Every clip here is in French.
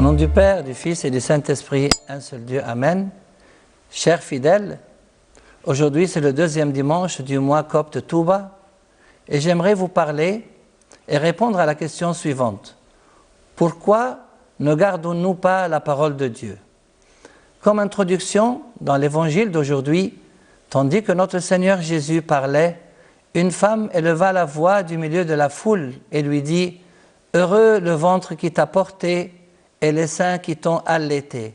Au nom du Père, du Fils et du Saint-Esprit, un seul Dieu, Amen. Chers fidèles, aujourd'hui c'est le deuxième dimanche du mois copte Touba et j'aimerais vous parler et répondre à la question suivante. Pourquoi ne gardons-nous pas la parole de Dieu? Comme introduction, dans l'évangile d'aujourd'hui, tandis que notre Seigneur Jésus parlait, une femme éleva la voix du milieu de la foule et lui dit « Heureux le ventre qui t'a porté et les seins qui t'ont allaité. »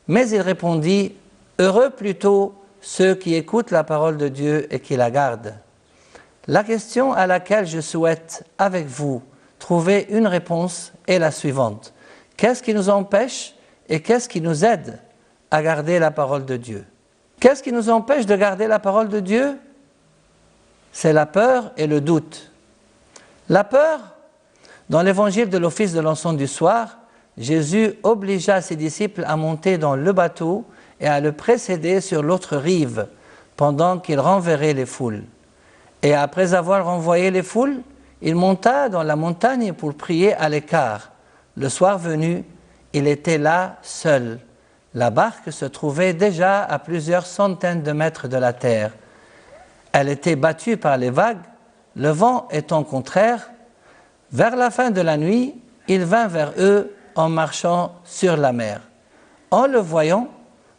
Mais il répondit « Heureux plutôt ceux qui écoutent la parole de Dieu et qui la gardent. » La question à laquelle je souhaite, avec vous, trouver une réponse est la suivante. Qu'est-ce qui nous empêche et qu'est-ce qui nous aide à garder la parole de Dieu? Qu'est-ce qui nous empêche de garder la parole de Dieu? C'est la peur et le doute. La peur, dans l'évangile de l'office de l'encens du soir, Jésus obligea ses disciples à monter dans le bateau et à le précéder sur l'autre rive, pendant qu'il renverrait les foules. Et après avoir renvoyé les foules, il monta dans la montagne pour prier à l'écart. Le soir venu, il était là seul. La barque se trouvait déjà à plusieurs centaines de mètres de la terre. Elle était battue par les vagues, le vent étant contraire. Vers la fin de la nuit, il vint vers eux en marchant sur la mer. En le voyant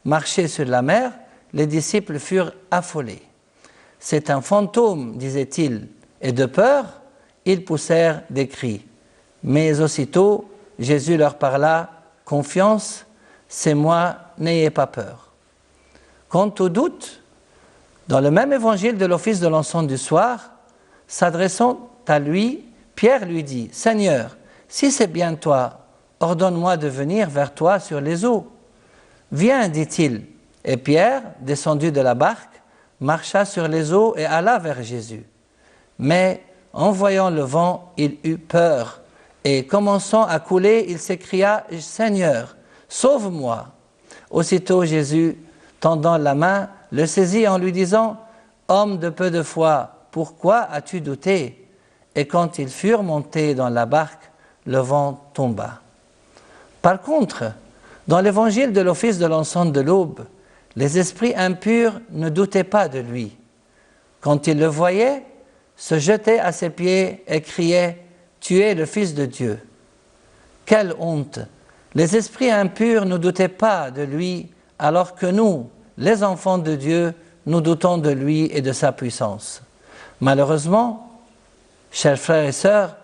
marcher sur la mer, les disciples furent affolés. « C'est un fantôme, disaient-ils, et de peur, ils poussèrent des cris. Mais aussitôt, Jésus leur parla, « Confiance, c'est moi, n'ayez pas peur. » Quant au doute, dans le même évangile de l'office de l'encens du soir, s'adressant à lui, Pierre lui dit, « Seigneur, si c'est bien toi, ordonne-moi de venir vers toi sur les eaux. » « Viens, dit-il. Et Pierre, descendu de la barque, marcha sur les eaux et alla vers Jésus. Mais en voyant le vent, il eut peur, et commençant à couler, il s'écria, « Seigneur, sauve-moi » Aussitôt Jésus, tendant la main, le saisit en lui disant, « Homme de peu de foi, pourquoi as-tu douté ?» Et quand ils furent montés dans la barque, le vent tomba. Par contre, dans l'évangile de l'office de l'encens de l'aube, les esprits impurs ne doutaient pas de lui. Quand ils le voyaient, se jetaient à ses pieds et criaient « Tu es le Fils de Dieu ». Quelle honte! Les esprits impurs ne doutaient pas de lui, alors que nous, les enfants de Dieu, nous doutons de lui et de sa puissance. Malheureusement, chers frères et sœurs,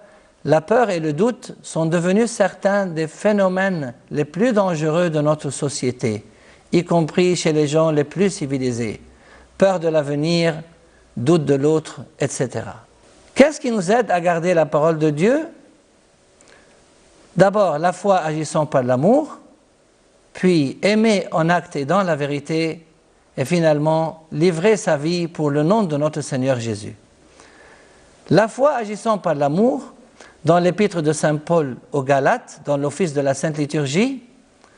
la peur et le doute sont devenus certains des phénomènes les plus dangereux de notre société, y compris chez les gens les plus civilisés. Peur de l'avenir, doute de l'autre, etc. Qu'est-ce qui nous aide à garder la parole de Dieu? D'abord, la foi agissant par l'amour, puis aimer en acte et dans la vérité, et finalement, livrer sa vie pour le nom de notre Seigneur Jésus. La foi agissant par l'amour, dans l'épître de Saint Paul aux Galates, dans l'office de la Sainte Liturgie,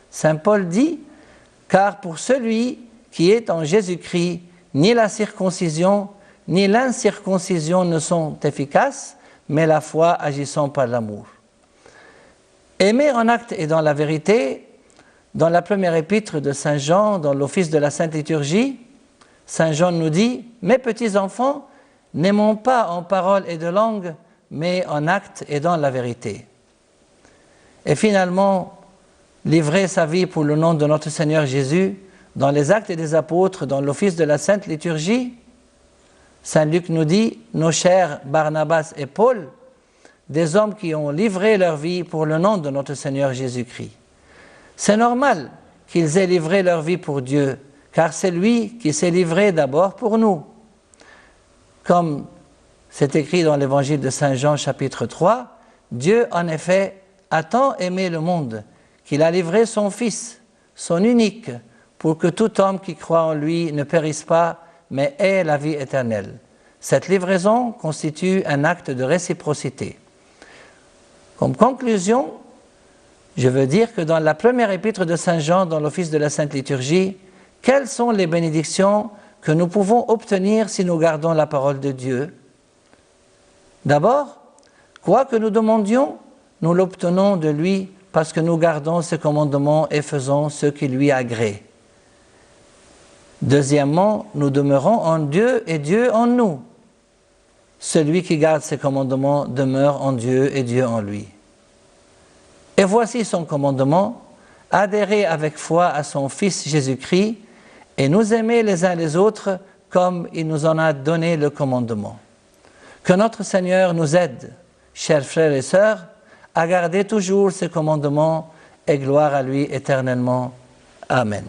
Saint Paul dit « Car pour celui qui est en Jésus-Christ, ni la circoncision, ni l'incirconcision ne sont efficaces, mais la foi agissant par l'amour. » Aimer en acte et dans la vérité, dans la première épître de Saint Jean, dans l'office de la Sainte Liturgie, Saint Jean nous dit « Mes petits enfants, n'aimons pas en parole et de langue, mais en acte et dans la vérité. » Et finalement, livrer sa vie pour le nom de notre Seigneur Jésus, dans les actes des apôtres, dans l'office de la Sainte Liturgie, Saint Luc nous dit « Nos chers Barnabas et Paul, des hommes qui ont livré leur vie pour le nom de notre Seigneur Jésus-Christ. » C'est normal qu'ils aient livré leur vie pour Dieu, car c'est lui qui s'est livré d'abord pour nous. Comme c'est écrit dans l'évangile de Saint Jean chapitre 3, Dieu en effet a tant aimé le monde qu'il a livré son Fils, son unique, pour que tout homme qui croit en lui ne périsse pas, mais ait la vie éternelle. Cette livraison constitue un acte de réciprocité. Comme conclusion, je veux dire que dans la première épître de Saint Jean, dans l'office de la Sainte Liturgie, quelles sont les bénédictions que nous pouvons obtenir si nous gardons la parole de Dieu? D'abord, quoi que nous demandions, nous l'obtenons de lui parce que nous gardons ses commandements et faisons ce qui lui agrée. Deuxièmement, nous demeurons en Dieu et Dieu en nous. Celui qui garde ses commandements demeure en Dieu et Dieu en lui. Et voici son commandement, adhérer avec foi à son Fils Jésus-Christ et nous aimer les uns les autres comme il nous en a donné le commandement. Que notre Seigneur nous aide, chers frères et sœurs, à garder toujours ses commandements et gloire à lui éternellement. Amen.